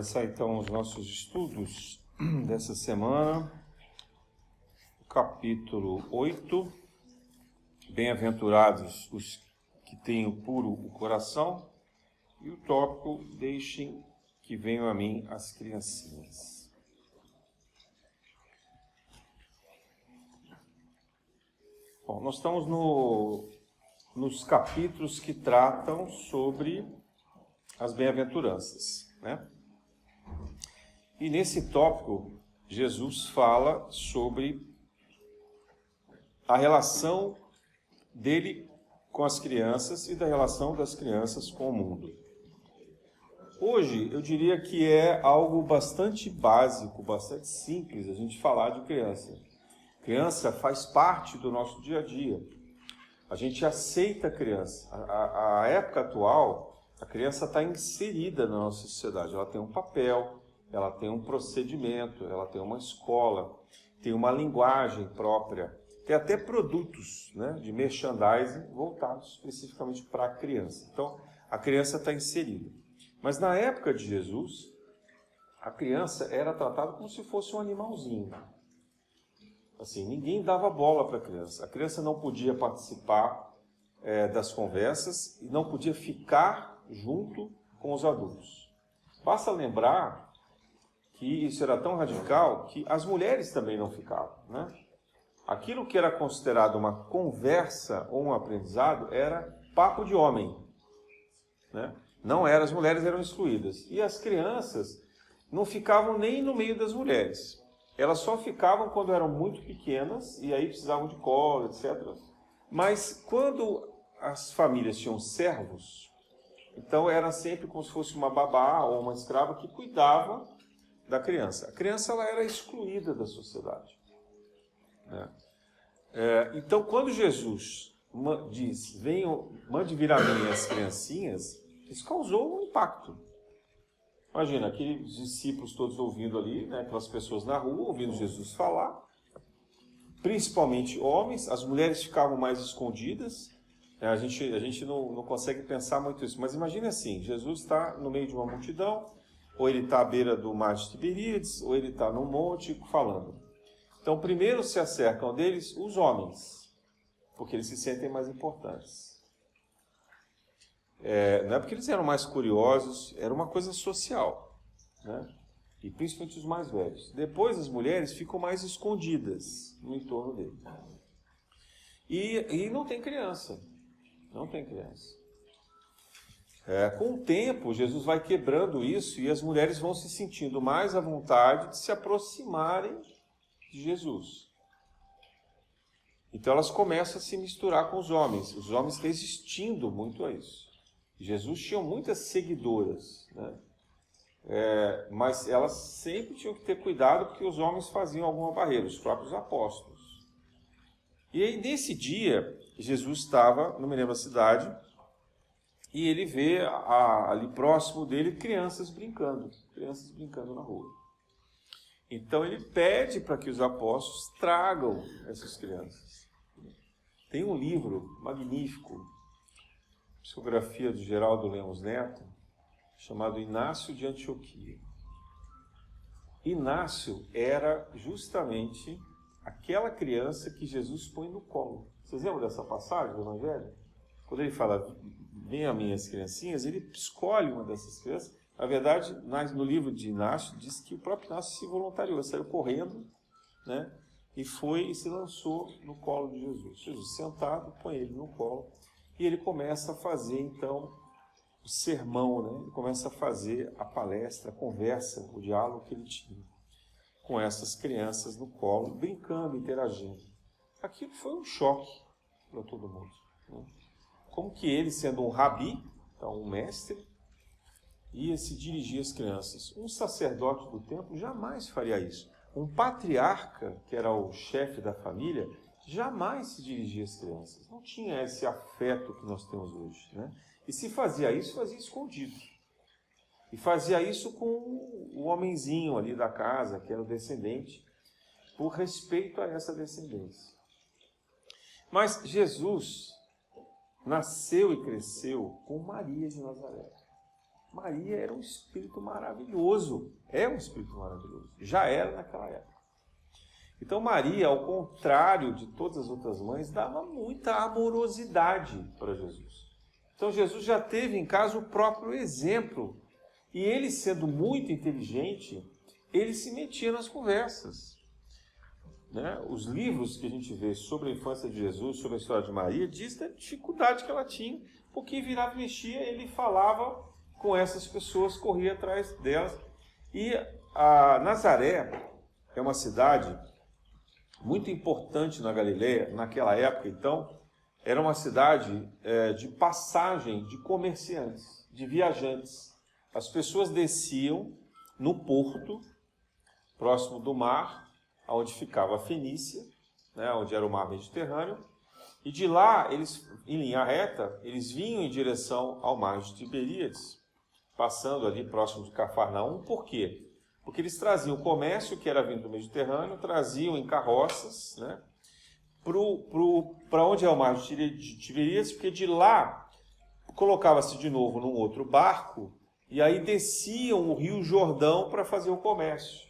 Começar então os nossos estudos dessa semana, capítulo 8, Bem-aventurados os que têm o puro o coração, e o tópico, deixem que venham a mim as criancinhas. Bom, nós estamos nos capítulos que tratam sobre as bem-aventuranças, né? E nesse tópico, Jesus fala sobre a relação dele com as crianças e da relação das crianças com o mundo. Hoje, eu diria que é algo bastante básico, bastante simples a gente falar de criança. Criança faz parte do nosso dia a dia. A gente aceita a criança. A época atual, a criança está inserida na nossa sociedade. Ela tem um papel, ela tem um procedimento, ela tem uma escola, tem uma linguagem própria, tem até produtos, né, de merchandising voltados especificamente para a criança. Então, a criança está inserida. Mas na época de Jesus, a criança era tratada como se fosse um animalzinho. Assim, ninguém dava bola para a criança. A criança não podia participar das conversas e não podia ficar junto com os adultos. Basta lembrar que isso era tão radical que as mulheres também não ficavam, né? Aquilo que era considerado uma conversa ou um aprendizado era papo de homem, né? Não era, as mulheres eram excluídas. E as crianças não ficavam nem no meio das mulheres. Elas só ficavam quando eram muito pequenas e aí precisavam de colo, etc. Mas quando as famílias tinham servos, então era sempre como se fosse uma babá ou uma escrava que cuidava da criança. A criança ela era excluída da sociedade, né? Então, quando Jesus diz, mande vir a mim as criancinhas, isso causou um impacto. Imagina, aqueles discípulos todos ouvindo ali, né, aquelas pessoas na rua, ouvindo Jesus falar, principalmente homens, as mulheres ficavam mais escondidas. A gente não consegue pensar muito isso, mas imagine assim, Jesus está no meio de uma multidão, ou ele está à beira do mar de Tiberíades, ou ele está num monte falando. Então, primeiro se acercam deles os homens, porque eles se sentem mais importantes. Não é porque eles eram mais curiosos, era uma coisa social, né? E principalmente os mais velhos. Depois as mulheres ficam mais escondidas no entorno dele. E não tem criança. Não tem criança. Com o tempo, Jesus vai quebrando isso e as mulheres vão se sentindo mais à vontade de se aproximarem de Jesus. Então elas começam a se misturar com os homens resistindo muito a isso. Jesus tinha muitas seguidoras, né? Mas elas sempre tinham que ter cuidado porque os homens faziam alguma barreira, os próprios apóstolos. E aí, nesse dia, Jesus estava no meio da cidade e ele vê ali próximo dele crianças brincando na rua. Então ele pede para que os apóstolos tragam essas crianças. Tem um livro magnífico, psicografia do Geraldo Lemos Neto, chamado Inácio de Antioquia. Inácio era justamente aquela criança que Jesus põe no colo. Vocês lembram dessa passagem do Evangelho? Quando ele fala, venham a mim as criancinhas, ele escolhe uma dessas crianças. Na verdade, no livro de Inácio, diz que o próprio Inácio se voluntariou, saiu correndo, né? E foi e se lançou no colo de Jesus. Jesus sentado, põe ele no colo. E ele começa a fazer, então, o sermão, né? Ele começa a fazer a palestra, a conversa, o diálogo que ele tinha com essas crianças no colo, brincando, interagindo. Aquilo foi um choque para todo mundo, né? Como que ele, sendo um rabi, então um mestre, ia se dirigir às crianças. Um sacerdote do templo jamais faria isso. Um patriarca, que era o chefe da família, jamais se dirigia às crianças. Não tinha esse afeto que nós temos hoje, né? E se fazia isso, fazia escondido. E fazia isso com o homenzinho ali da casa, que era o descendente, por respeito a essa descendência. Mas Jesus nasceu e cresceu com Maria de Nazaré. Maria era um espírito maravilhoso. É um espírito maravilhoso. Já era naquela época. Então Maria, ao contrário de todas as outras mães, dava muita amorosidade para Jesus. Então Jesus já teve em casa o próprio exemplo. E ele, sendo muito inteligente, ele se metia nas conversas. Né? Os livros que a gente vê sobre a infância de Jesus, sobre a história de Maria, diz da dificuldade que ela tinha, porque virava e mexia, ele falava com essas pessoas, corria atrás delas. E a Nazaré é uma cidade muito importante na Galileia, naquela época, então, era uma cidade de passagem de comerciantes, de viajantes. As pessoas desciam no porto, próximo do mar, onde ficava a Fenícia, né, onde era o mar Mediterrâneo, e de lá, eles, em linha reta, eles vinham em direção ao mar de Tiberíades, passando ali próximo de Cafarnaum. Por quê? Porque eles traziam o comércio que era vindo do Mediterrâneo, traziam em carroças, né, para onde é o mar de Tiberíades, porque de lá colocava-se de novo num outro barco, e aí desciam o rio Jordão para fazer o comércio.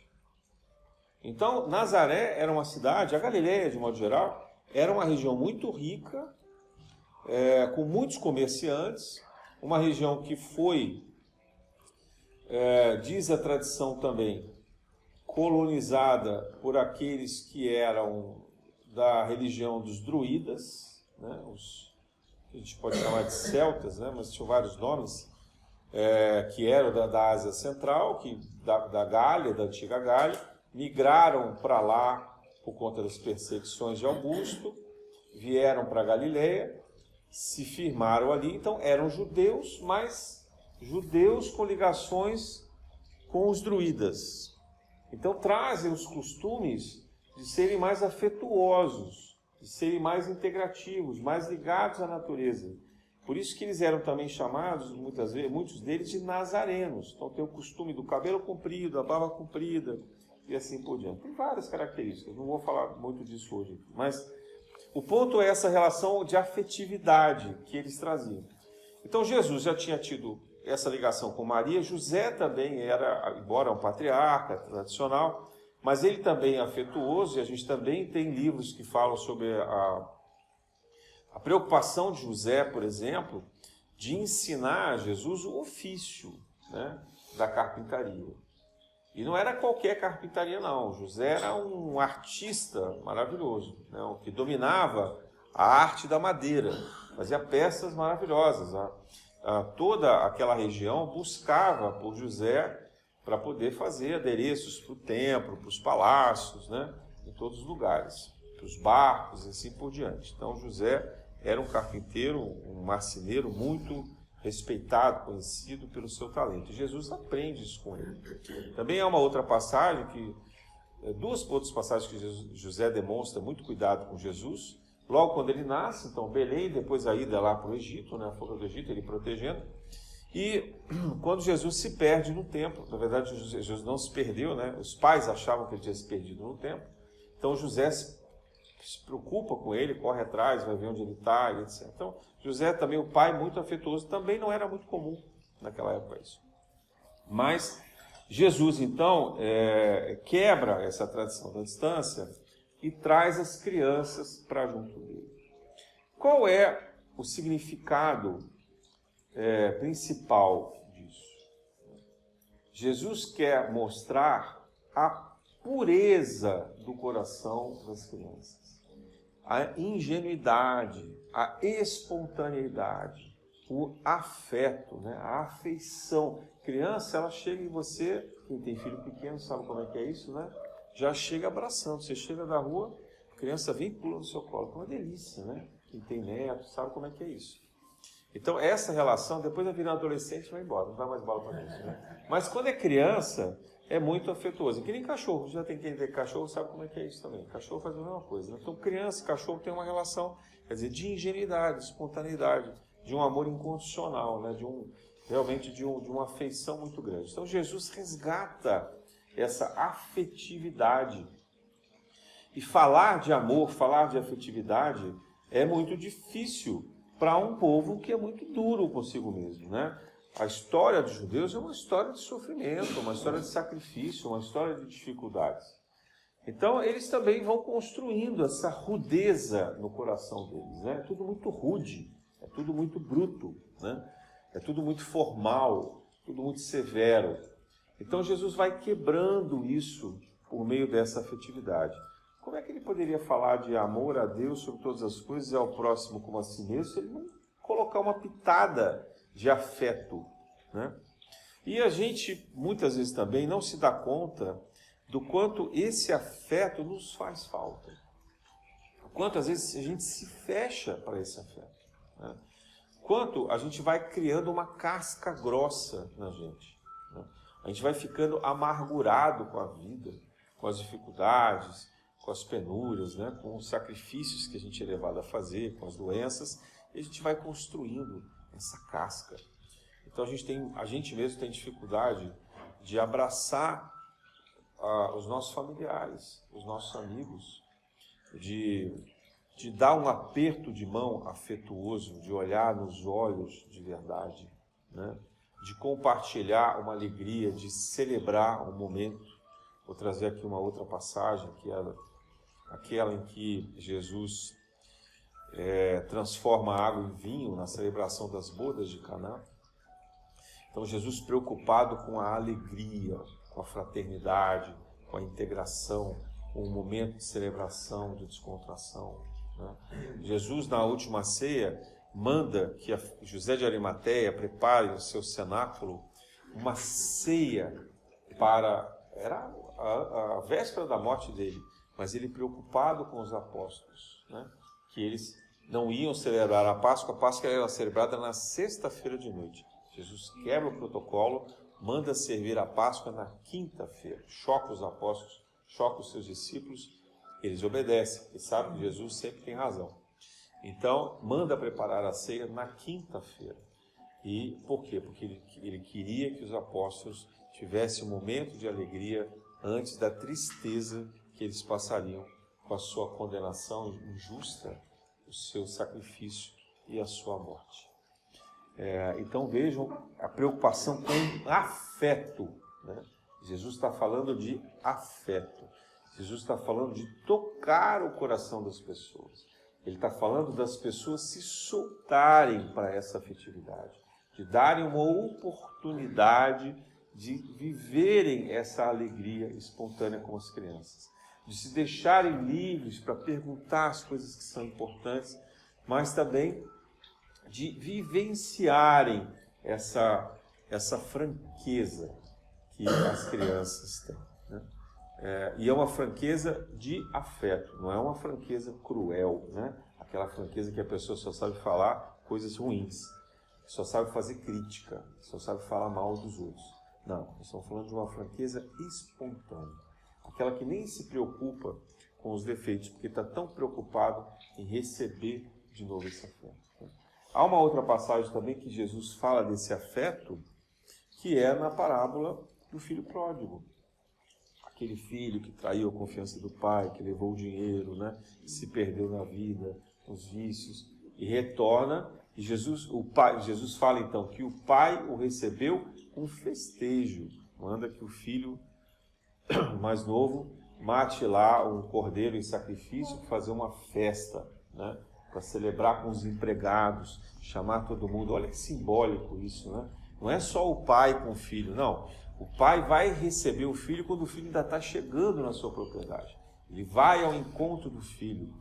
Então, Nazaré era uma cidade, a Galileia, de modo geral, era uma região muito rica, com muitos comerciantes, uma região que foi, diz a tradição também, colonizada por aqueles que eram da religião dos druidas, né, a gente pode chamar de celtas, né, mas tinham vários nomes, que eram da Ásia Central, da Gália, da antiga Gália, migraram para lá por conta das perseguições de Augusto, vieram para a Galileia, se firmaram ali, então eram judeus, mas judeus com ligações com os druidas. Então trazem os costumes de serem mais afetuosos, de serem mais integrativos, mais ligados à natureza. Por isso que eles eram também chamados, muitas vezes, muitos deles, de nazarenos. Então tem o costume do cabelo comprido, a barba comprida e assim por diante. Tem várias características, não vou falar muito disso hoje. Mas o ponto é essa relação de afetividade que eles traziam. Então Jesus já tinha tido essa ligação com Maria. José também era, embora um patriarca tradicional, mas ele também é afetuoso, e a gente também tem livros que falam sobre a preocupação de José, por exemplo, de ensinar a Jesus o ofício, né, da carpintaria. E não era qualquer carpintaria, não. José era um artista maravilhoso, né, que dominava a arte da madeira, fazia peças maravilhosas. Toda aquela região buscava por José para poder fazer adereços para o templo, para os palácios, né, em todos os lugares, para os barcos e assim por diante. Então José era um carpinteiro, um marceneiro muito respeitado, conhecido pelo seu talento. E Jesus aprende isso com ele. Também há uma outra passagem, duas outras passagens que José demonstra muito cuidado com Jesus. Logo quando ele nasce, então Belém, depois a ida lá para o Egito, né, a fuga do Egito, ele protegendo. E quando Jesus se perde no templo, na verdade Jesus não se perdeu, né? Os pais achavam que ele tinha se perdido no templo. Então José se preocupa com ele, corre atrás, vai ver onde ele está, etc. Então José também, o pai muito afetuoso, também não era muito comum naquela época isso. Mas Jesus então quebra essa tradição da distância e traz as crianças para junto dele. Qual é o significado principal disso? Jesus quer mostrar a pureza do coração das crianças, a ingenuidade, a espontaneidade, o afeto, né? A afeição. Criança, ela chega em você, quem tem filho pequeno sabe como é que é isso, né? Já chega abraçando. Você chega da rua, a criança vem e pula no seu colo. É uma delícia, né? Quem tem neto sabe como é que é isso. Então, essa relação, depois vai virar adolescente, vai embora, não dá mais bola para isso, né? Mas quando é criança, é muito afetuoso. Que nem cachorro, já tem quem tem cachorro, sabe como é que é isso também. Cachorro faz a mesma coisa, né? Então, criança e cachorro tem uma relação, quer dizer, de ingenuidade, de espontaneidade, de um amor incondicional, né? Realmente de uma afeição muito grande. Então, Jesus resgata essa afetividade. E falar de amor, falar de afetividade é muito difícil para um povo que é muito duro consigo mesmo, né? A história dos judeus é uma história de sofrimento, uma história de sacrifício, uma história de dificuldades. Então, eles também vão construindo essa rudeza no coração deles, né? É tudo muito rude, é tudo muito bruto, né? É tudo muito formal, tudo muito severo. Então, Jesus vai quebrando isso por meio dessa afetividade. Como é que ele poderia falar de amor a Deus sobre todas as coisas e ao próximo como a si mesmo, se ele não colocar uma pitada de afeto, né? E a gente, muitas vezes também, não se dá conta do quanto esse afeto nos faz falta. Quantas vezes a gente se fecha para esse afeto, né? Quanto a gente vai criando uma casca grossa na gente, né? A gente vai ficando amargurado com a vida, com as dificuldades, com as penúrias, né? Com os sacrifícios que a gente é levado a fazer, com as doenças, e a gente vai construindo essa casca. Então a gente mesmo tem dificuldade de abraçar os nossos familiares, os nossos amigos, de dar um aperto de mão afetuoso, de olhar nos olhos de verdade, né? De compartilhar uma alegria, de celebrar um momento. Vou trazer aqui uma outra passagem, que é aquela em que Jesus transforma a água em vinho na celebração das bodas de Caná. Então Jesus, preocupado com a alegria, com a fraternidade, com a integração, com um momento de celebração, de descontração, né? Jesus, na última ceia, manda que José de Arimateia prepare no seu cenáculo uma ceia para... Era a véspera da morte dele, mas ele preocupado com os apóstolos, né? Que eles não iam celebrar a Páscoa era celebrada na sexta-feira de noite. Jesus quebra o protocolo, manda servir a Páscoa na quinta-feira, choca os apóstolos, choca os seus discípulos, eles obedecem, e sabem que Jesus sempre tem razão. Então, manda preparar a ceia na quinta-feira. E por quê? Porque ele queria que os apóstolos tivessem um momento de alegria antes da tristeza que eles passariam com a sua condenação injusta, o seu sacrifício e a sua morte. Então vejam a preocupação com afeto, né? Jesus está falando de afeto. Jesus está falando de tocar o coração das pessoas. Ele está falando das pessoas se soltarem para essa afetividade, de darem uma oportunidade de viverem essa alegria espontânea com as crianças, de se deixarem livres para perguntar as coisas que são importantes, mas também de vivenciarem essa franqueza que as crianças têm, né? E é uma franqueza de afeto, não é uma franqueza cruel, né? Aquela franqueza que a pessoa só sabe falar coisas ruins, só sabe fazer crítica, só sabe falar mal dos outros. Não, nós estamos falando de uma franqueza espontânea, aquela que nem se preocupa com os defeitos, porque está tão preocupado em receber de novo esse afeto. Há uma outra passagem também que Jesus fala desse afeto, que é na parábola do filho pródigo. Aquele filho que traiu a confiança do pai, que levou o dinheiro, né? Se perdeu na vida, nos vícios, e retorna. E Jesus fala então que o pai o recebeu com festejo. Manda que o filho mais novo mate lá um cordeiro em sacrifício para fazer uma festa, né? Para celebrar com os empregados, chamar todo mundo. Olha que simbólico isso, né? Não é só o pai com o filho, não. O pai vai receber o filho quando o filho ainda está chegando na sua propriedade. Ele vai ao encontro do filho,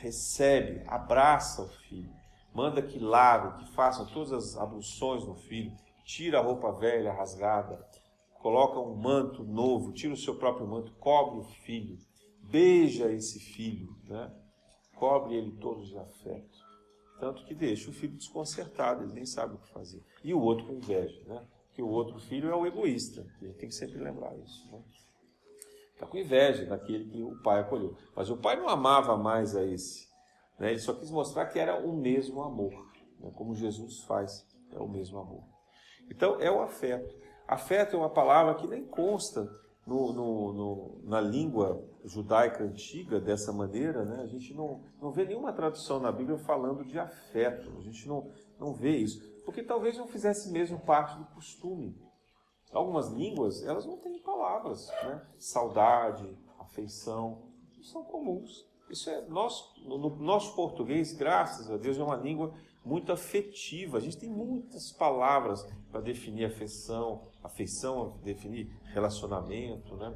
recebe, abraça o filho, manda que lave, que façam todas as abluções no filho, tira a roupa velha, rasgada, coloca um manto novo, tira o seu próprio manto, cobre o filho, beija esse filho, né? Cobre ele todo de afeto. Tanto que deixa o filho desconcertado, ele nem sabe o que fazer. E o outro com inveja, né? Que o outro filho é o egoísta, a gente tem que sempre lembrar isso, né? Está com inveja daquele que o pai acolheu. Mas o pai não amava mais a esse, né? Ele só quis mostrar que era o mesmo amor, né? Como Jesus faz, é o mesmo amor. Então, é o afeto. Afeto é uma palavra que nem consta na língua judaica antiga dessa maneira, né? A gente não vê nenhuma tradução na Bíblia falando de afeto, a gente não vê isso. porque talvez não fizesse mesmo parte do costume. Algumas línguas, elas não têm palavras, né? Saudade, afeição, são comuns. Isso é, no nosso português, graças a Deus, é uma língua muito afetiva. A gente tem muitas palavras para definir afeição, definir relacionamento, né?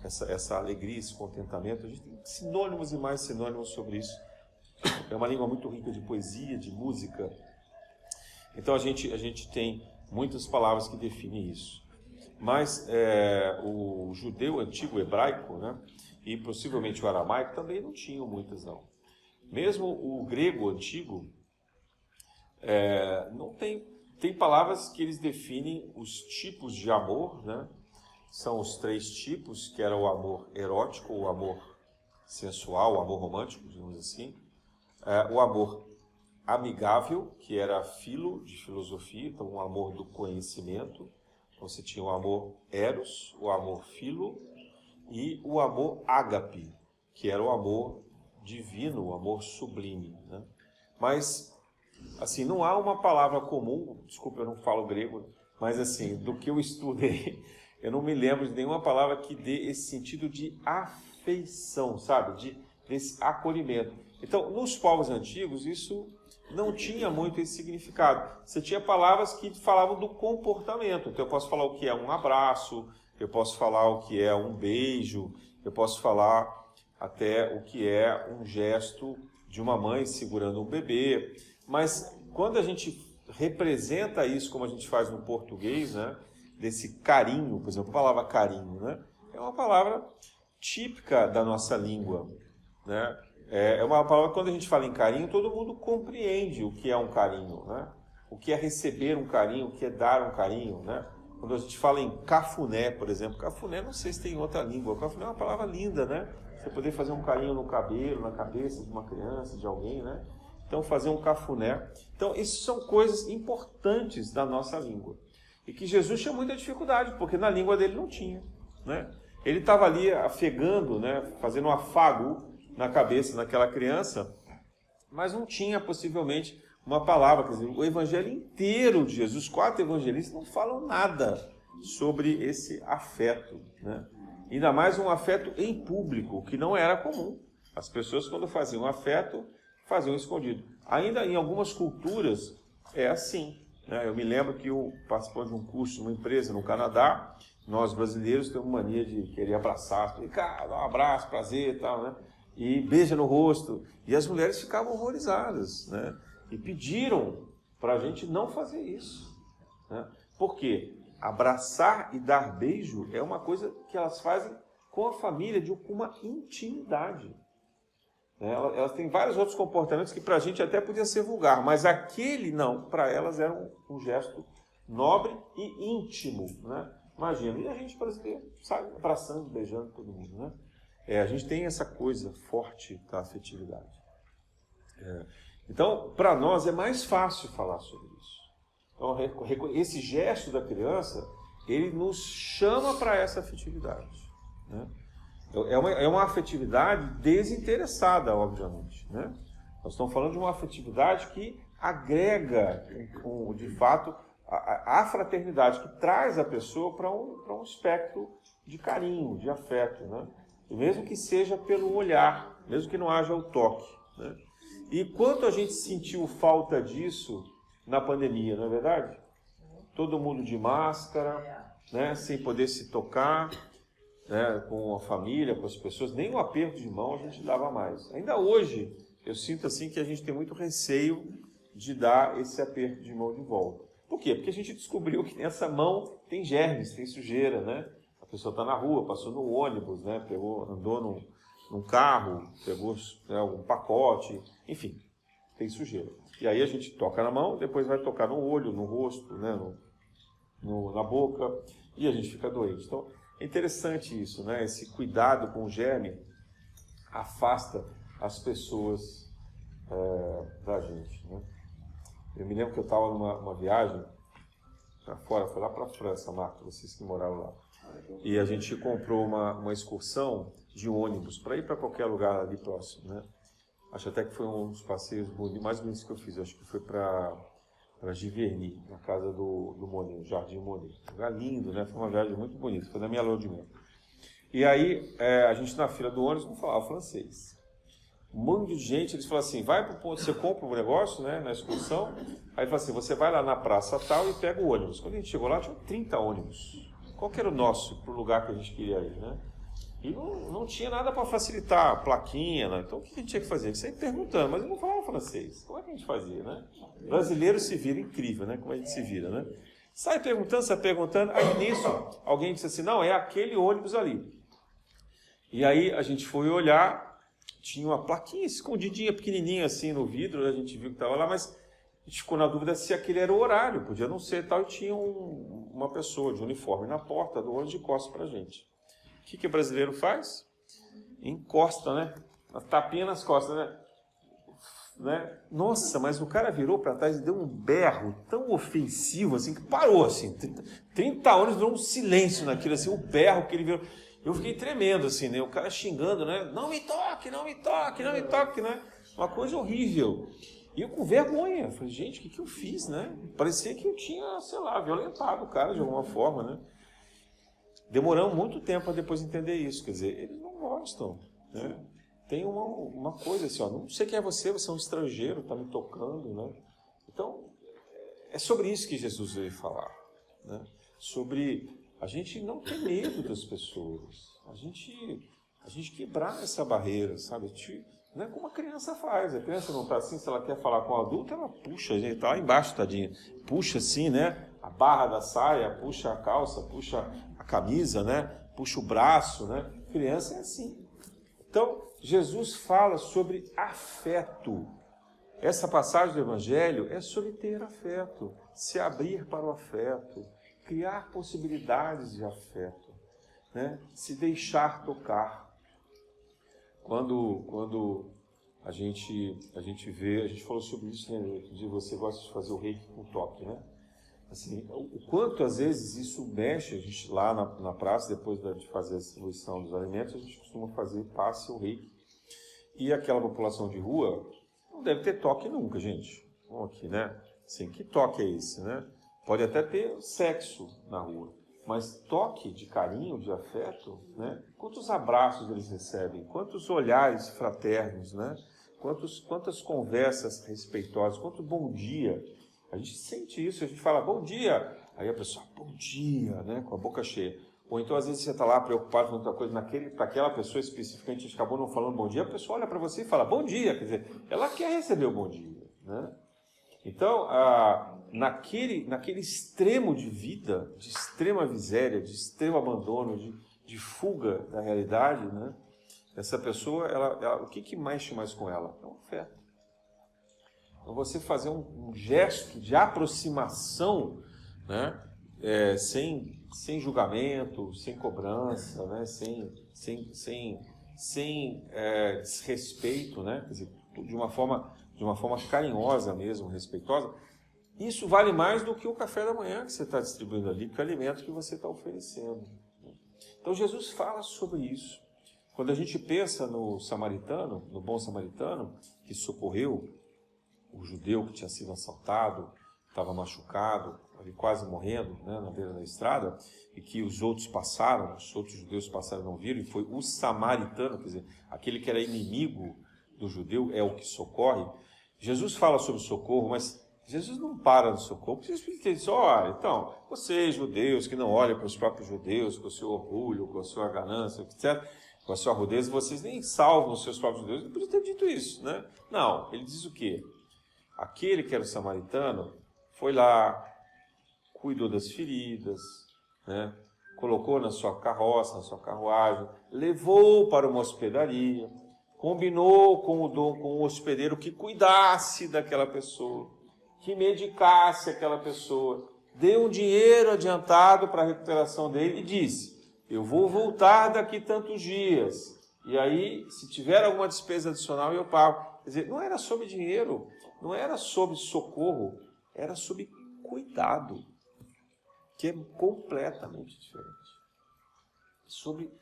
Essa alegria, esse contentamento. A gente tem sinônimos e mais sinônimos sobre isso. É uma língua muito rica de poesia, de música. Então a gente tem muitas palavras que definem isso. Mas o judeu antigo hebraico, né, e possivelmente o aramaico também não tinham muitas, não. Mesmo o grego antigo não tem palavras que eles definem os tipos de amor, né? São os 3 tipos, que era o amor erótico, o amor sensual, o amor romântico, digamos assim. O amor amigável, que era filo, de filosofia, então o amor do conhecimento. Você tinha o amor eros, o amor filo e o amor ágape, que era o amor divino, o amor sublime, né? Mas, assim, não há uma palavra comum, desculpa, eu não falo grego, mas assim, do que eu estudei, eu não me lembro de nenhuma palavra que dê esse sentido de afeição, sabe? Desse acolhimento. Então, nos povos antigos, isso não tinha muito esse significado. Você tinha palavras que falavam do comportamento. Então, eu posso falar o que é um abraço, eu posso falar o que é um beijo, eu posso falar até o que é um gesto de uma mãe segurando um bebê. Mas quando a gente representa isso como a gente faz no português, né, desse carinho, por exemplo, a palavra carinho, né, é uma palavra típica da nossa língua, né? É uma palavra que quando a gente fala em carinho, todo mundo compreende o que é um carinho, né? O que é receber um carinho, o que é dar um carinho, né? Quando a gente fala em cafuné, por exemplo, cafuné não sei se tem em outra língua, cafuné é uma palavra linda, né? Você poder fazer um carinho no cabelo, na cabeça de uma criança, de alguém, né? Então, fazer um cafuné. Então, isso são coisas importantes da nossa língua. E que Jesus tinha muita dificuldade, porque na língua dele não tinha, né? Ele estava ali afegando, né? Fazendo um afago na cabeça daquela criança, mas não tinha possivelmente uma palavra. Quer dizer, o evangelho inteiro de Jesus, os 4 evangelistas não falam nada sobre esse afeto, né? Ainda mais um afeto em público, que não era comum. As pessoas, quando faziam afeto, faziam escondido. Ainda em algumas culturas é assim, né? Eu me lembro que eu participei de um curso numa empresa no Canadá. Nós brasileiros temos mania de querer abraçar, cara, dá um abraço, prazer e tal, né? E beija no rosto. E as mulheres ficavam horrorizadas, né? E pediram para a gente não fazer isso, né? Por quê? Abraçar e dar beijo é uma coisa que elas fazem com a família, com uma intimidade. Elas têm vários outros comportamentos que para a gente até podia ser vulgar, mas aquele não, para elas era um gesto nobre e íntimo, né? Imagina, e a gente brasileiro sai abraçando, beijando todo mundo, né? A gente tem essa coisa forte da afetividade. Então, para nós é mais fácil falar sobre isso. Então, esse gesto da criança, ele nos chama para essa afetividade, né? É uma afetividade desinteressada, obviamente, né? Nós estamos falando de uma afetividade que agrega, de fato, a fraternidade, que traz a pessoa para um espectro de carinho, de afeto, né? E mesmo que seja pelo olhar, mesmo que não haja o toque, né? E quanto a gente sentiu falta disso na pandemia, não é verdade? Todo mundo de máscara, né? Sem poder se tocar, né? Com a família, com as pessoas, nem um aperto de mão a gente dava mais. Ainda hoje, eu sinto assim que a gente tem muito receio de dar esse aperto de mão de volta. Por quê? Porque a gente descobriu que nessa mão tem germes, tem sujeira, né? A pessoa está na rua, passou no ônibus, né? Andou num carro, pegou, né, um pacote, enfim, tem sujeira. E aí a gente toca na mão, depois vai tocar no olho, no rosto, né? Na boca, e a gente fica doente. Então, é interessante isso, né? Esse cuidado com o germe afasta as pessoas da gente, né? Eu me lembro que eu estava numa viagem para fora, foi lá para a França, Marco, vocês que moraram lá. E a gente comprou uma excursão de ônibus para ir para qualquer lugar ali próximo, né? Acho até que foi um dos passeios mais bonitos que eu fiz. Acho que foi para para Giverny, na casa do Monet, Jardim Monet. Um lugar lindo, né? Foi uma viagem muito bonita, foi na minha lua de mel. E aí, a gente na fila do ônibus não falava francês. Um monte de gente, eles falaram assim, vai para o ponto, você compra o negócio, né, na excursão, aí fala assim, você vai lá na praça tal e pega o ônibus. Quando a gente chegou lá, tinha 30 ônibus. Qual que era o nosso, para o lugar que a gente queria ir, né? E não tinha nada para facilitar, a plaquinha, né? Então o que a gente tinha que fazer? A gente sempre perguntando, mas eu não falava francês. Como é que a gente fazia, né? Brasileiro se vira, incrível, né? Como a gente se vira, né? Sai perguntando, aí nisso alguém disse assim, não, é aquele ônibus ali. E aí a gente foi olhar, tinha uma plaquinha escondidinha, pequenininha assim no vidro, a gente viu que estava lá, mas a gente ficou na dúvida se aquele era o horário, podia não ser tal, e tinha uma pessoa de uniforme na porta do ônibus de costas pra gente. O que o brasileiro faz? Encosta, né? Uma tapinha nas costas, né? Nossa, mas o cara virou para trás e deu um berro tão ofensivo, assim, que parou, assim. 30 anos durou um silêncio naquilo, assim, o berro que ele virou. Eu fiquei tremendo, assim, né? O cara xingando, né? Não me toque, não me toque, não me toque, né? Uma coisa horrível. E eu com vergonha. Eu falei, gente, o que eu fiz, né? Parecia que eu tinha, sei lá, violentado o cara de alguma forma, né? Demoramos muito tempo para depois entender isso. Quer dizer, eles não gostam, né? Tem uma coisa assim, ó, não sei quem é você é um estrangeiro, está me tocando, né? Então, é sobre isso que Jesus veio falar, né? Sobre a gente não ter medo das pessoas, a gente quebrar essa barreira, sabe? Não é como a criança faz, a criança não está assim, se ela quer falar com o adulto, ela puxa, a gente está lá embaixo, tadinha, puxa assim, né? A barra da saia, puxa a calça, puxa a camisa, né? Puxa o braço, né? Criança é assim. Então, Jesus fala sobre afeto. Essa passagem do Evangelho é sobre ter afeto, se abrir para o afeto, criar possibilidades de afeto, né? Se deixar tocar. Quando a gente vê, a gente falou sobre isso, né? De você gosta de fazer o reiki com toque, né? Assim, o quanto às vezes isso mexe, a gente lá na praça, depois de fazer a distribuição dos alimentos, a gente costuma fazer passe ou reiki. E aquela população de rua não deve ter toque nunca, gente. Vamos aqui, né? Assim, que toque é esse, né? Pode até ter sexo na rua, mas toque de carinho, de afeto, né? Quantos abraços eles recebem, quantos olhares fraternos, né? Quantas conversas respeitosas, quanto bom dia. A gente sente isso, a gente fala bom dia, aí a pessoa, bom dia, né? Com a boca cheia. Ou então, às vezes, você está lá preocupado com outra coisa, para aquela pessoa especificamente, a gente acabou não falando bom dia, a pessoa olha para você e fala bom dia, quer dizer, ela quer receber o bom dia, né? Então, naquele extremo de vida, de extrema miséria, de extremo abandono, de fuga da realidade, né? Essa pessoa, o que mexe mais com ela? É um afeto. Então, você fazer um gesto de aproximação, né? Sem julgamento, sem cobrança, né? sem desrespeito, né? Quer dizer, de uma forma carinhosa mesmo, respeitosa. Isso vale mais do que o café da manhã que você está distribuindo ali, que é o alimento que você está oferecendo. Então Jesus fala sobre isso. Quando a gente pensa no samaritano, no bom samaritano, que socorreu o judeu que tinha sido assaltado, estava machucado, ali quase morrendo, né, na beira da estrada, e que os outros judeus passaram e não viram, e foi o samaritano, quer dizer, aquele que era inimigo do judeu, é o que socorre. Jesus fala sobre socorro, mas Jesus não para no socorro, porque Jesus diz, olha, então, vocês judeus que não olham para os próprios judeus, com o seu orgulho, com a sua ganância, etc., com a sua rudeza, vocês nem salvam os seus próprios judeus. Ele podia ter dito isso, né? Não, ele diz o quê? Aquele que era o samaritano foi lá, cuidou das feridas, né? Colocou na sua carroça, na sua carruagem, levou para uma hospedaria, combinou com o hospedeiro que cuidasse daquela pessoa, que medicasse aquela pessoa, deu um dinheiro adiantado para a recuperação dele e disse, eu vou voltar daqui tantos dias, e aí, se tiver alguma despesa adicional, eu pago. Quer dizer, não era sobre dinheiro, não era sobre socorro, era sobre cuidado, que é completamente diferente. Sobre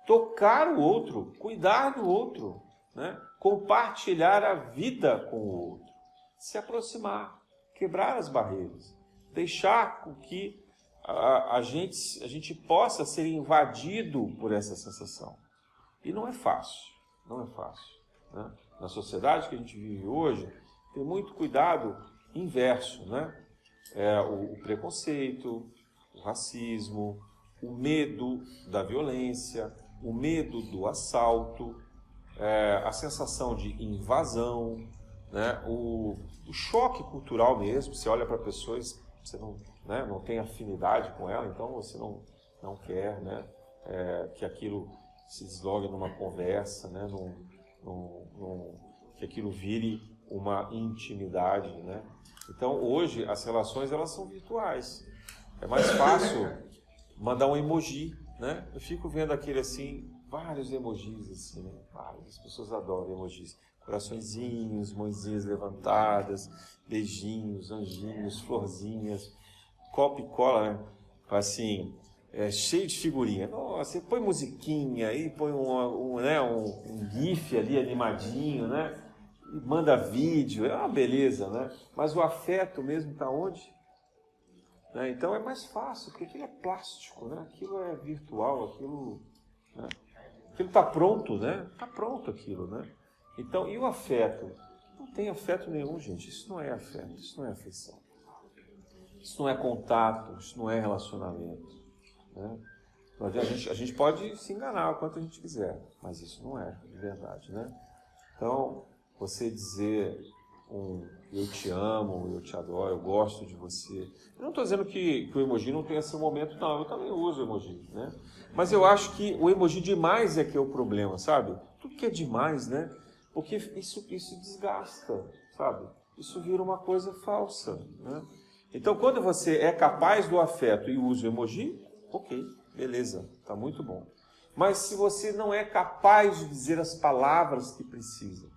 tocar o outro, cuidar do outro, né? Compartilhar a vida com o outro, se aproximar, quebrar as barreiras, deixar com que a gente possa ser invadido por essa sensação. E não é fácil, não é fácil, né? Na sociedade que a gente vive hoje, tem muito cuidado inverso, né? O preconceito, o racismo, o medo da violência, o medo do assalto, a sensação de invasão, né? O choque cultural mesmo. Você olha para pessoas, você não tem afinidade com ela, então você não quer, né? Que aquilo se deslogue numa conversa, né? Que aquilo vire uma intimidade, né? Então hoje as relações elas são virtuais. É mais fácil mandar um emoji, né? Eu fico vendo aquele assim, vários emojis assim, né? As pessoas adoram emojis. Coraçõezinhos, mãozinhas levantadas, beijinhos, anjinhos, florzinhas, copo e cola, né? Assim, cheio de figurinha. Nossa, você põe musiquinha aí, põe um gif ali animadinho, né? E manda vídeo, é uma beleza, né? Mas o afeto mesmo está onde? Né? Então é mais fácil, porque aquilo é plástico, né? Aquilo é virtual, aquilo está pronto, né? Está pronto aquilo, né? Então, e o afeto? Não tem afeto nenhum, gente. Isso não é afeto, isso não é afeição. Isso não é contato, isso não é relacionamento, né? A gente pode se enganar o quanto a gente quiser, mas isso não é de verdade, né? Então, você dizer eu te amo, eu te adoro, eu gosto de você. Eu não estou dizendo que o emoji não tenha seu momento, não. Eu também uso o emoji, né? Mas eu acho que o emoji demais é que é o problema, sabe? Tudo que é demais, né? Porque isso desgasta, sabe? Isso vira uma coisa falsa, né? Então, quando você é capaz do afeto e usa o emoji, ok, beleza, tá muito bom. Mas se você não é capaz de dizer as palavras que precisa,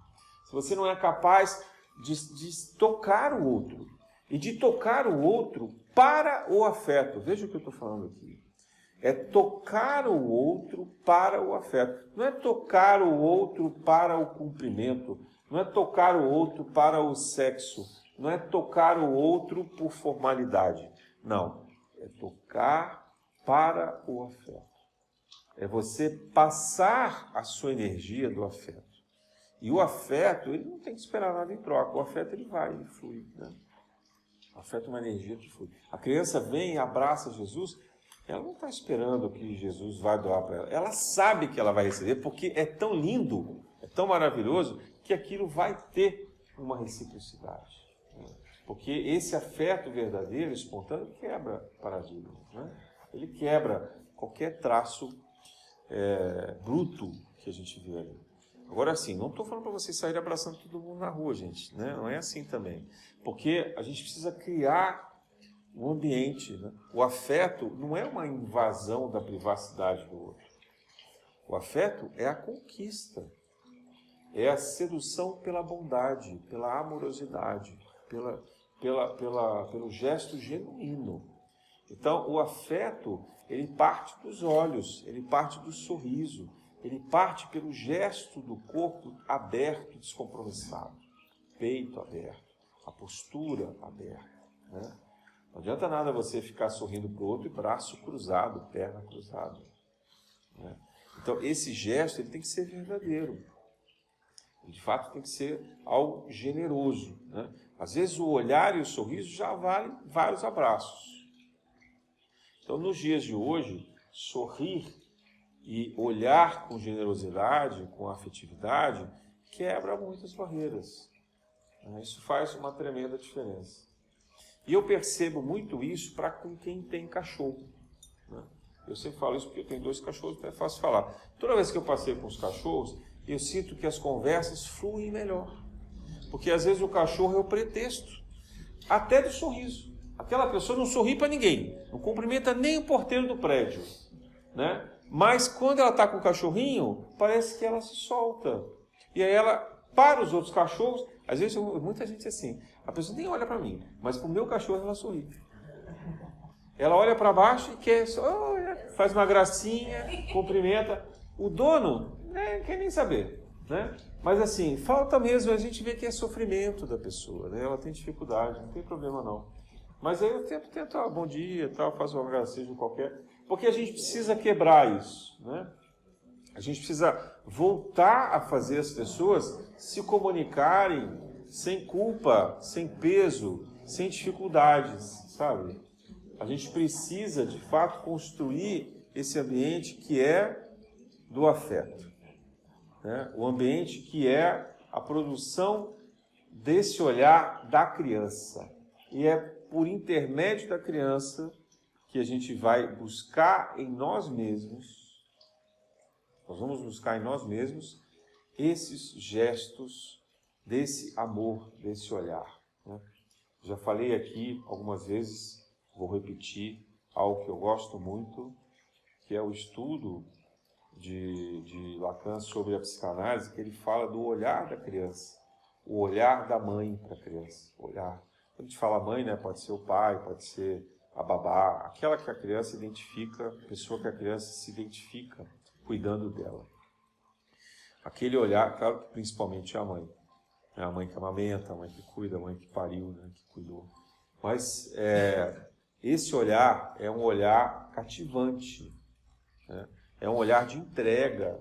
se você não é capaz de tocar o outro, e de tocar o outro para o afeto, veja o que eu estou falando aqui. É tocar o outro para o afeto. Não é tocar o outro para o cumprimento. Não é tocar o outro para o sexo. Não é tocar o outro por formalidade. Não. É tocar para o afeto. É você passar a sua energia do afeto. E o afeto, ele não tem que esperar nada em troca. O afeto, ele vai, ele flui, né? O afeto é uma energia que flui. A criança vem e abraça Jesus. Ela não está esperando que Jesus vai doar para ela. Ela sabe que ela vai receber, porque é tão lindo, é tão maravilhoso, que aquilo vai ter uma reciprocidade. Né? Porque esse afeto verdadeiro, espontâneo, quebra paradigmas. Né? Ele quebra qualquer traço bruto que a gente vê ali. Agora, assim, não estou falando para vocês saírem abraçando todo mundo na rua, gente. Né? Não é assim também. Porque a gente precisa criar o ambiente, né? O afeto não é uma invasão da privacidade do outro. O afeto é a conquista, é a sedução pela bondade, pela amorosidade, pelo gesto genuíno. Então, o afeto, ele parte dos olhos, ele parte do sorriso, ele parte pelo gesto do corpo aberto, descompromissado, peito aberto, a postura aberta, né? Não adianta nada você ficar sorrindo para o outro e braço cruzado, perna cruzada, né? Então, esse gesto ele tem que ser verdadeiro. Ele, de fato, tem que ser algo generoso, né? Às vezes, o olhar e o sorriso já valem vários abraços. Então, nos dias de hoje, sorrir e olhar com generosidade, com afetividade, quebra muitas barreiras. Isso faz uma tremenda diferença. E eu percebo muito isso para com quem tem cachorro, né? Eu sempre falo isso porque eu tenho 2 cachorros, então é fácil falar. Toda vez que eu passei com os cachorros, eu sinto que as conversas fluem melhor. Porque às vezes o cachorro é o pretexto, até do sorriso. Aquela pessoa não sorri para ninguém, não cumprimenta nem o porteiro do prédio, né? Mas quando ela está com o cachorrinho, parece que ela se solta. E aí ela, para os outros cachorros, às vezes muita gente é assim, a pessoa nem olha para mim, mas para o meu cachorro ela sorri. Ela olha para baixo e quer só, faz uma gracinha, cumprimenta. O dono quer nem saber, né? Mas assim, falta mesmo, a gente vê que é sofrimento da pessoa, né? Ela tem dificuldade, não tem problema não. Mas aí eu tento bom dia, tal, faço um agradeço qualquer, porque a gente precisa quebrar isso, né? A gente precisa voltar a fazer as pessoas se comunicarem sem culpa, sem peso, sem dificuldades, sabe? A gente precisa, de fato, construir esse ambiente que é do afeto, né? O ambiente que é a produção desse olhar da criança. E é por intermédio da criança que a gente vai buscar em nós mesmos, nós vamos buscar em nós mesmos esses gestos desse amor, desse olhar, né? Já falei aqui algumas vezes, vou repetir, algo que eu gosto muito, que é o estudo de Lacan sobre a psicanálise, que ele fala do olhar da criança, o olhar da mãe para a criança. Olhar. Quando a gente fala mãe, né, pode ser o pai, pode ser a babá, aquela que a criança identifica, a pessoa que a criança se identifica cuidando dela. Aquele olhar, claro que principalmente é a mãe. É a mãe que amamenta, a mãe que cuida, a mãe que pariu, né, que cuidou. Mas esse olhar é um olhar cativante, né? É um olhar de entrega.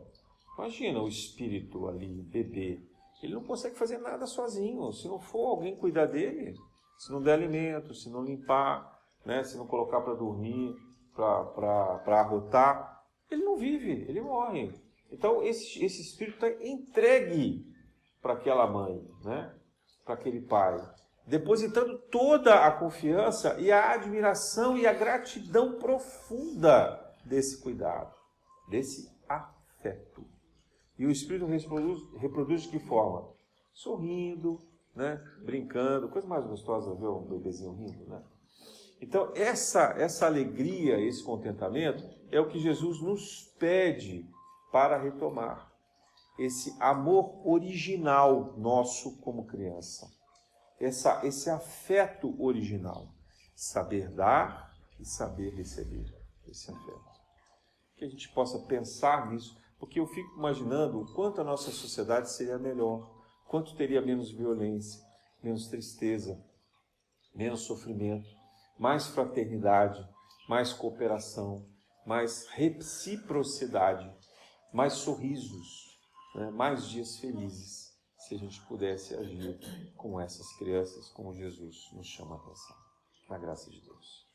Imagina o espírito ali, bebê. Ele não consegue fazer nada sozinho. Se não for alguém cuidar dele, se não der alimento, se não limpar, né, se não colocar para dormir, para arrotar, ele não vive, ele morre. Então esse espírito está entregue para aquela mãe, né, para aquele pai, depositando toda a confiança e a admiração e a gratidão profunda desse cuidado, desse afeto. E o espírito reproduz de que forma? Sorrindo, né? Brincando, coisa mais gostosa ver um bebezinho rindo, né? Então, essa alegria, esse contentamento, é o que Jesus nos pede para retomar. Esse amor original nosso como criança. Esse afeto original. Saber dar e saber receber esse afeto. Que a gente possa pensar nisso, porque eu fico imaginando o quanto a nossa sociedade seria melhor, quanto teria menos violência, menos tristeza, menos sofrimento, mais fraternidade, mais cooperação, mais reciprocidade, mais sorrisos, né? Mais dias felizes, se a gente pudesse agir com essas crianças, como Jesus nos chama a atenção. Na graça de Deus.